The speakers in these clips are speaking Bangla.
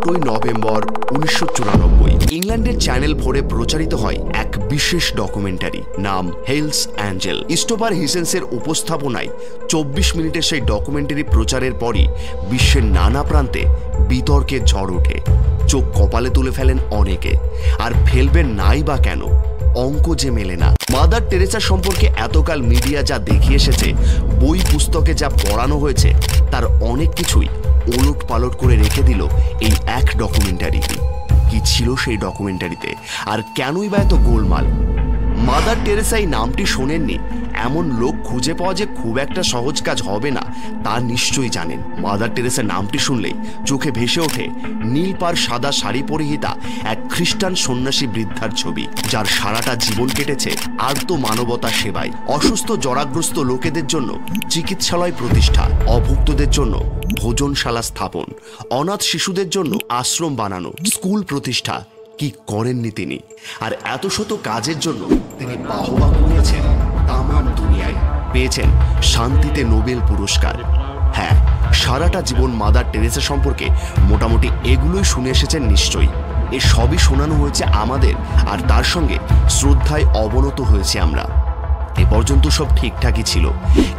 8ই নভেম্বর 1994 ইংল্যান্ডের চ্যানেল 4-এ প্রচারিত হয় এক বিশেষ ডকুমেন্টারি, নাম হেলস অ্যাঞ্জেল। ক্রিস্টোফার হিচেন্সের উপস্থাপনায় 24 মিনিটের সেই ডকুমেন্টারি প্রচারের পরই বিশ্বের নানা প্রান্তে বিতর্কের ঝড় ওঠে। চোখ কপালে তুলে ফেলেন অনেকে, আর ফেলবেন নাই বা কেন? অঙ্ক যে মেলে না। মাদার টেরেসা সম্পর্কে এতকাল মিডিয়া যা দেখিয়ে এসেছে, বই পুস্তকে যা পড়ানো হয়েছে, তার অনেক কিছুই ওলট পালট করে রেখে দিল এই এক ডকুমেন্টারি। কি ছিল সেই ডকুমেন্টারিতে, আর কেনই বা এত গোলমাল? মাদার টেরেসা এই নামটি শোনেননি এমন লোক খুঁজে পাওয়া যে খুব একটা সহজ কাজ হবে না তা নিশ্চয়ই জানেন। মাদার টেরেসা নামটি শুনলেই চোখে ভেসে ওঠে নীল পাড় সাদা শাড়ি পরিহিতা এক খ্রিস্টান সন্ন্যাসী বৃদ্ধার ছবি, যার সারাটা জীবন কেটেছে আর্ত মানবতা সেবায়। অসুস্থ জরাগ্রস্ত লোকেদের জন্য চিকিৎসালয় প্রতিষ্ঠা, অভুক্তদের জন্য ভোজনশালা স্থাপন, অনাথ শিশুদের জন্য আশ্রম বানানো, স্কুল প্রতিষ্ঠা। কি করেননি তিনি? আর এত শত কাজের জন্য তিনি বাহবা কুড়িয়েছেন তামাম দুনিয়ায়, পেয়েছেন শান্তিতে নোবেল পুরস্কার। হ্যাঁ, সারাটা জীবন মাদার টেরেসা সম্পর্কে মোটামুটি এগুলোই শুনে এসেছেন নিশ্চয়ই। এ সবই শোনানো হয়েছে আমাদের, আর তার সঙ্গে শ্রদ্ধায় অবনত হয়েছে আমরা। এ পর্যন্ত সব ঠিকঠাকই ছিল,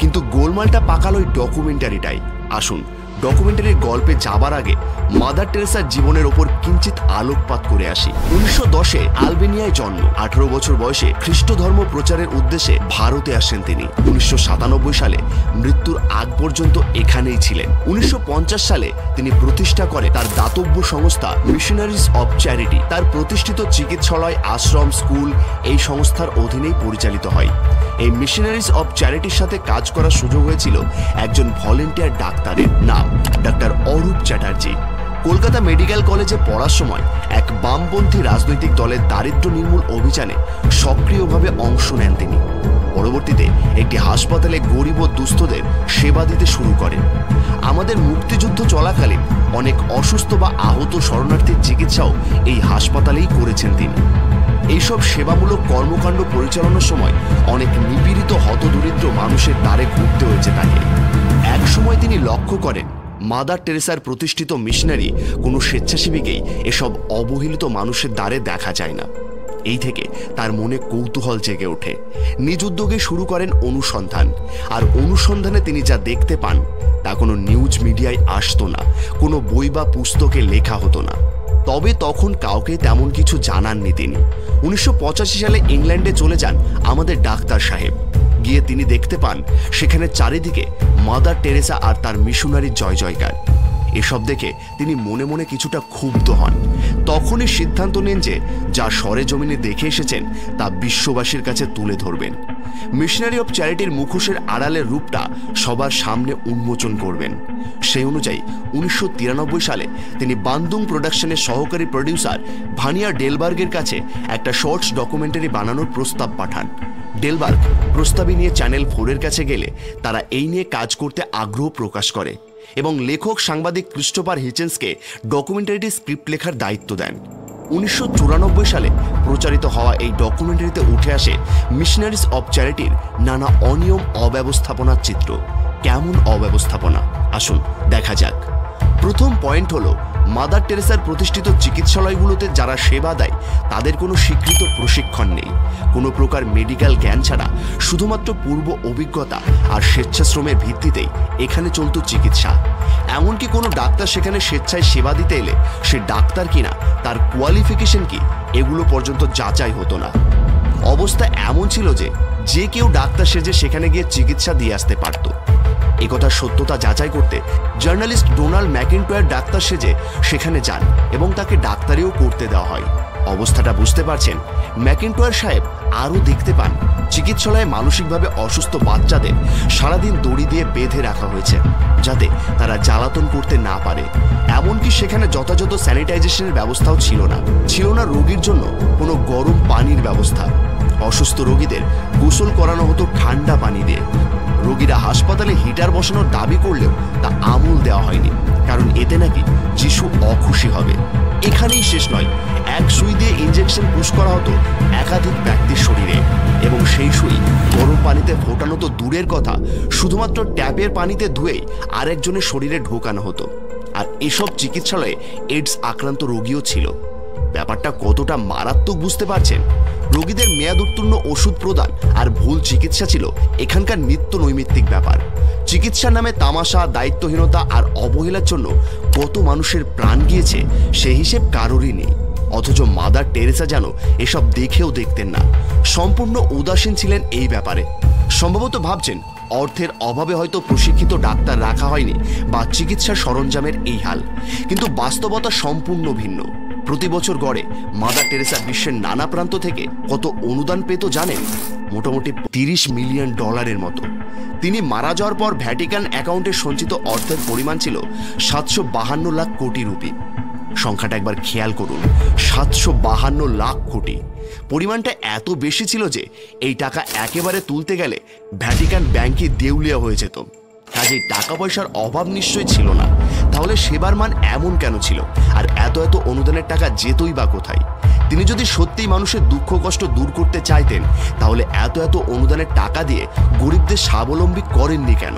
কিন্তু গোলমালটা পাকাল ওই ডকুমেন্টারিটাই। আসুন ডকুমেন্টারির গল্পে যাবার আগে মাদার টেরেসার জীবনের ওপর কিঞ্চিত আলোকপাত করে আসি। 1910-এ আলবেনিয়ায় জন্ম। 18 বছর বয়সে খ্রিস্ট ধর্ম প্রচারের উদ্দেশ্যে ভারতে আসেন তিনি। 1997 সালে মৃত্যুর আগ পর্যন্ত এখানেই ছিলেন। 1950 সালে তিনি প্রতিষ্ঠা করে তার দাতব্য সংস্থা মিশনারিজ অব চ্যারিটি। তার প্রতিষ্ঠিত চিকিৎসালয়, আশ্রম, স্কুল এই সংস্থার অধীনেই পরিচালিত হয়। এই মিশনারিজ অব চ্যারিটির সাথে কাজ করার সুযোগ হয়েছিল একজন ভলেন্টিয়ার ডাক্তারের, নাম ডাক্তার অরূপ চ্যাটার্জি। কলকাতা মেডিকেল কলেজে পড়ার সময় এক বামপন্থী রাজনৈতিক দলের দারিদ্র্য নির্মূল অভিযানে সক্রিয়ভাবে অংশ নেন তিনি। পরবর্তীতে একটি হাসপাতালে গরিব ও দুস্থদের সেবা দিতে শুরু করেন। আমাদের মুক্তিযুদ্ধ চলাকালীন অনেক অসুস্থ বা আহত শরণার্থীর চিকিৎসাও এই হাসপাতালেই করেছেন তিনি। এইসব সেবামূলক কর্মকাণ্ড পরিচালনার সময় অনেক নিপীড়িত হতদরিদ্র মানুষের দ্বারে ঘুরতে হয়েছে তাকে। এক সময় তিনি লক্ষ্য করেন মাদার টেরেসার প্রতিষ্ঠিত মিশনারি কোনো স্বেচ্ছাসেবীকেই এসব অবহেলিত মানুষের দ্বারে দেখা যায় না। এই থেকে তার মনে কৌতূহল জেগে ওঠে। নিজ উদ্যোগে শুরু করেন অনুসন্ধান, আর অনুসন্ধানে তিনি যা দেখতে পান তা কোনো নিউজ মিডিয়ায় আসতো না, কোনো বই বা পুস্তকে লেখা হতো না। তবে তখন কাউকে তেমন কিছু জানাননি তিনি। 1985 সালে ইংল্যান্ডে চলে যান আমাদের ডাক্তার সাহেব। গিয়ে তিনি দেখতে পান সেখানে চারিদিকে মাদার টেরেসা আর তার মিশনারির জয় জয়কার। এসব দেখে তিনি মনে মনে কিছুটা ক্ষুব্ধ হন। তখনই সিদ্ধান্ত নেন যে যা সরেজমিনে দেখে এসেছেন তা বিশ্ববাসীর কাছে তুলে ধরবেন। মিশনারি অব চ্যারিটির মুখোশের আড়ালের রূপটা সবার সামনে উন্মোচন করবেন। সেই অনুযায়ী 1993 সালে তিনি বান্দুং প্রোডাকশনের সহকারী প্রডিউসার ভানিয়া ডেলবার্গের কাছে একটা শর্টস ডকুমেন্টারি বানানোর প্রস্তাব পাঠান। ডেলবার্গ প্রস্তাবই নিয়ে চ্যানেল 4-এর কাছে গেলে তারা এই নিয়ে কাজ করতে আগ্রহ প্রকাশ করে এবং লেখক সাংবাদিক ক্রিস্টোফার হিচেন্সকে ডকুমেন্টারিটির স্ক্রিপ্ট লেখার দায়িত্ব দেন। 1994 সালে প্রচারিত হওয়া এই ডকুমেন্টারিতে উঠে আসে মিশনারিজ অব চ্যারিটির নানা অনিয়ম, অব্যবস্থাপনার চিত্র। কেমন অব্যবস্থাপনা? আসুন দেখা যাক। প্রথম পয়েন্ট হলো, মাদার টেরেসার প্রতিষ্ঠিত চিকিৎসালয়গুলোতে যারা সেবা দেয় তাদের কোনো স্বীকৃত প্রশিক্ষণ নেই। কোনো প্রকার মেডিকেল জ্ঞান ছাড়া শুধুমাত্র পূর্ব অভিজ্ঞতা আর স্বেচ্ছাশ্রমের ভিত্তিতেই এখানে চলত চিকিৎসা। এমনকি কোনো ডাক্তার সেখানে স্বেচ্ছায় সেবা দিতে এলে সে ডাক্তার কিনা, তার কোয়ালিফিকেশন কি, এগুলো পর্যন্ত যাচাই হতো না। অবস্থা এমন ছিল যে কেউ ডাক্তার সেজে সেখানে গিয়ে চিকিৎসা দিয়ে আসতে পারত। একথার সত্যতা যাচাই করতে জার্নালিস্ট ডোনাল্ড ম্যাকিন্টয়ার ডাক্তার সেজে সেখানে যান এবং তাকে ডাক্তারিও করতে দেওয়া হয়। অবস্থাটা বুঝতে পারছেন? ম্যাকিন্টয়ার সাহেব আরও দেখতে পান চিকিৎসালয়ে মানসিকভাবে অসুস্থ বাচ্চাদের সারাদিন দড়ি দিয়ে বেঁধে রাখা হয়েছে যাতে তারা জ্বালাতন করতে না পারে। এমনকি সেখানে যথাযথ স্যানিটাইজেশনের ব্যবস্থাও ছিল না রোগীর জন্য কোনো গরম পানির ব্যবস্থা। অসুস্থ রোগীদের গোসল করানো হতো ঠান্ডা পানি দিয়ে। রোগীরা হাসপাতালে হিটার বসানোর দাবি করলেও তা আমল দেওয়া হয়নি, কারণ এতে নাকি যিশু অখুশি হবে। এখানেই শেষ নয়, এক সুই দিয়ে ইনজেকশন পুশ করা হতো একাধিক ব্যক্তির শরীরে, এবং সেই সুই গরম পানিতে ফোটানো তো দূরের কথা, শুধুমাত্র ট্যাপের পানিতে ধুয়েই আরেকজনের শরীরে ঢোকানো হতো। আর এসব চিকিৎসালয়ে এইডস আক্রান্ত রোগীও ছিল। ব্যাপারটা কতটা মারাত্মক বুঝতে পারছেন? রোগীদের মেয়াদ উত্তীর্ণ ওষুধ প্রদান আর ভুল চিকিৎসা ছিল এখানকার নিত্য নৈমিত্তিক ব্যাপার। চিকিৎসার নামে তামাশা, দায়িত্বহীনতা আর অবহেলার জন্য কত মানুষের প্রাণ গিয়েছে সে হিসেব কারোরই নেই। অথচ মাদার টেরেসা যেন এসব দেখেও দেখতেন না, সম্পূর্ণ উদাসীন ছিলেন এই ব্যাপারে। সম্ভবত ভাবছেন অর্থের অভাবে হয়তো প্রশিক্ষিত ডাক্তার রাখা হয়নি বা চিকিৎসার সরঞ্জামের এই হাল, কিন্তু বাস্তবতা সম্পূর্ণ ভিন্ন। প্রতি বছর গড়ে মাদার টেরেসা বিশ্বের নানা প্রান্ত থেকে কত অনুদান পেত জানেন? মোটামুটি $30 মিলিয়ন মতো। তিনি মারা যাওয়ার পর ভ্যাটিকান অ্যাকাউন্টে সঞ্চিত অর্থের পরিমাণ ছিল 752 লাখ কোটি রুপি। সংখ্যাটা একবার খেয়াল করুন, 752 লাখ কোটি। পরিমাণটা এত বেশি ছিল যে এই টাকা একেবারে তুলতে গেলে ভ্যাটিকান ব্যাংকই দেউলিয়া হয়ে যেত। কাজেই টাকা পয়সার অভাব নিশ্চয়ই ছিল না, তাহলে সেবার মান এমন কেন ছিল? আর এত এত অনুদানের টাকা যেতই বা কোথায়? তিনি যদি সত্যিই মানুষের দুঃখ কষ্ট দূর করতে চাইতেন, তাহলে এত এত অনুদানের টাকা দিয়ে গরিবদের স্বাবলম্বী করেননি কেন?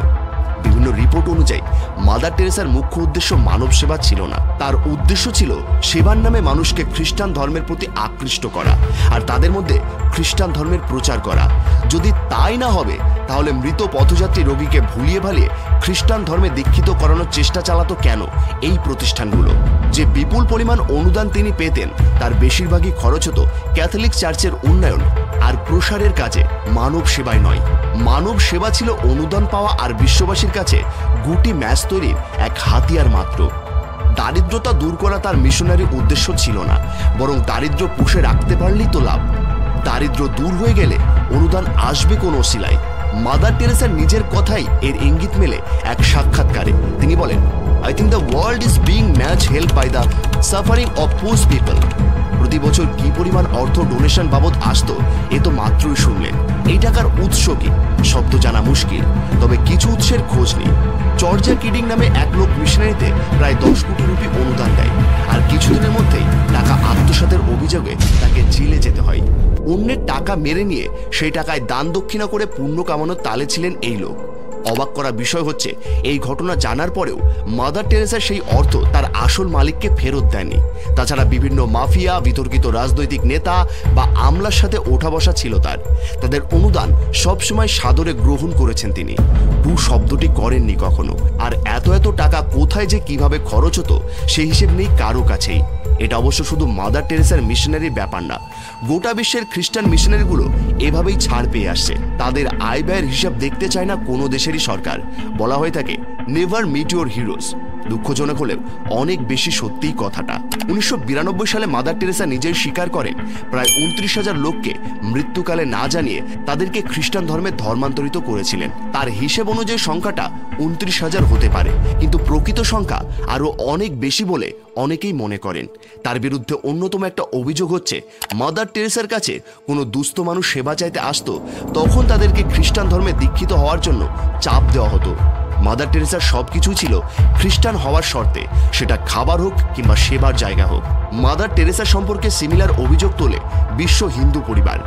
বিভিন্ন রিপোর্ট অনুযায়ী মাদার টেরেসার মুখ্য উদ্দেশ্য মানব সেবা ছিল না, তার উদ্দেশ্য ছিল সেবার নামে মানুষকে খ্রিস্টান ধর্মের প্রতি আকৃষ্ট করা আর তাদের মধ্যে খ্রিস্টান ধর্মের প্রচার করা। যদি তাই না হবে, তাহলে মৃত পথযাত্রী রোগীকে ভুলিয়ে ভালিয়ে খ্রিস্টান ধর্মে দীক্ষিত করানোর চেষ্টা চালাতো কেন এই প্রতিষ্ঠানগুলো? যে বিপুল পরিমাণ অনুদান তিনি পেতেন তার বেশিরভাগই খরচ হতো ক্যাথলিক চার্চের উন্নয়ন আর প্রসারের কাজে, মানব সেবায় নয়। মানব সেবা ছিল অনুদান পাওয়া আর বিশ্ববাসীর কাছে গুটি ম্যাচ তৈরির এক হাতিয়ার মাত্র। দারিদ্রতা দূর করা তার মিশনারি উদ্দেশ্য ছিল না, বরং দারিদ্র পুষে রাখতে পারলেই তো লাভ। দারিদ্র দূর হয়ে গেলে অনুদান আসবে কোন ওসিলায়। মাদার টেরেসার নিজের কথাই এর ইঙ্গিত মেলে এক সাক্ষাৎকারে। তিনি বলেন, I think the world is being much helped by the suffering of poor people. প্রতি বছর কি পরিমাণ অর্থ ডোনেশন বাবদ আসতো এ তো মাত্রই শুনলেন। এই টাকার উৎস কি সব তো জানা মুশকিল, তবে কিছু উৎসের খোঁজ নেই। জর্জিয়া কিডিং নামে এক লোক মিশনারিতে প্রায় 10 কোটি রুপি অনুদান দেয়, আর কিছুদিনের মধ্যেই টাকা আত্মসাতের অভিযোগে তাকে জেলে যেতে হয়। অন্যের টাকা মেরে নিয়ে সেই টাকায় দান দক্ষিণা করে পুণ্য কামানোর তালে ছিলেন এই লোক। অবাক করা বিষয় হচ্ছে, এই ঘটনা জানার পরেও মাদার টেরেসা সেই অর্থ তার আসল মালিককে ফেরত দেয়নি। তাছাড়া বিভিন্ন মাফিয়া, বিতর্কিত রাজনৈতিক নেতা বা আমলার সাথে ওঠা বসা ছিল তার। তাদের অনুদান সবসময় সাদরে গ্রহণ করেছেন তিনি, ভূ শব্দটি করেননি কখনো। আর এত এত টাকা কোথায় যে কিভাবে খরচ হতো সেই হিসেব নেই কারো কাছেই। এটা অবশ্য শুধু মাদার টেরেসার মিশনারির ব্যাপার না, গোটা বিশ্বের খ্রিস্টান মিশনারিগুলো এভাবেই ছাড় পেয়ে আসছে। তাদের আয় ব্যয়ের হিসাব দেখতে চায় না কোনো দেশেরই সরকার। বলা হয়ে থাকে নেভার মিট ইউর হিরোজ। দুঃখজনক হলেও অনেক বেশি সত্যিই কথাটা। 1992 সালে মাদার টেরেসা নিজেই স্বীকার করেন প্রায় 29,000 লোককে মৃত্যুকালে না জানিয়ে তাদেরকে খ্রিস্টান ধর্মে ধর্মান্তরিত করেছিলেন। তার হিসেব অনুযায়ী সংখ্যাটা 29,000 হতে পারে, কিন্তু প্রকৃত সংখ্যা আরও অনেক বেশি বলে অনেকেই মনে করেন। তার বিরুদ্ধে অন্যতম একটা অভিযোগ হচ্ছে, মাদার টেরেসার কাছে কোনো দুস্থ মানুষ সেবা চাইতে আসতো, তখন তাদেরকে খ্রিস্টান ধর্মে দীক্ষিত হওয়ার জন্য চাপ দেওয়া হতো। মাদার টেরেসার সবকিছু ছিল খ্রিস্টান হওয়ার শর্তে, সেটা খাবার হোক কিংবা সেবার জায়গা হোক। মাদার টেরেসা সম্পর্কে সিমিলার অভিযোগ তোলে বিশ্ব হিন্দু পরিবার।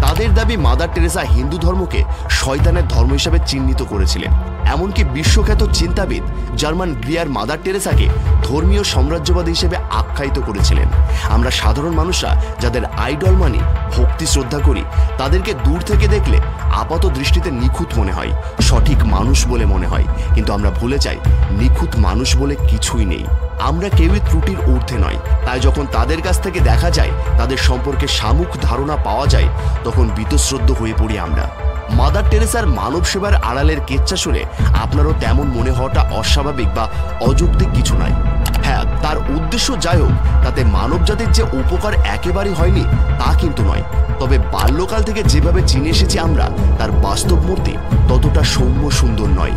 তাদের দাবি মাদার টেরেসা হিন্দু ধর্মকে শয়তানের ধর্ম হিসাবে চিহ্নিত করেছিলেন। এমনকি বিশ্বখ্যাত চিন্তাবিদ জার্মান গ্রিয়ার মাদার টেরেসাকে ধর্মীয় সাম্রাজ্যবাদী হিসেবে আখ্যায়িত করেছিলেন। আমরা সাধারণ মানুষরা যাদের আইডল মানি, ভক্তি শ্রদ্ধা করি, তাদেরকে দূর থেকে দেখলে আপাত দৃষ্টিতে নিখুঁত মনে হয়, সঠিক মানুষ বলে মনে হয়। কিন্তু আমরা ভুলে যাই, নিখুঁত মানুষ বলে কিছুই নেই। আমরা কেউই ত্রুটির ঊর্ধ্বে নয়। তাই যখন তাদের কাছ থেকে দেখা যায়, তাদের সম্পর্কে সামূহিক ধারণা পাওয়া যায়, তখন বীতশ্রদ্ধ হয়ে পড়ি আমরা। মাদার টেরেসার মানব সেবার আড়ালের কেচ্ছা শুনে আপনারও তেমন মনে হওয়াটা অস্বাভাবিক বা অযৌক্তিক কিছু নয়। হ্যাঁ, তার উদ্দেশ্য যাই হোক, তাতে মানব জাতির যে উপকার একেবারেই হয়নি তা কিন্তু নয়। তবে বাল্যকাল থেকে যেভাবে চিনে এসেছি আমরা, তার বাস্তব মূর্তি ততটা সৌম্য সুন্দর নয়।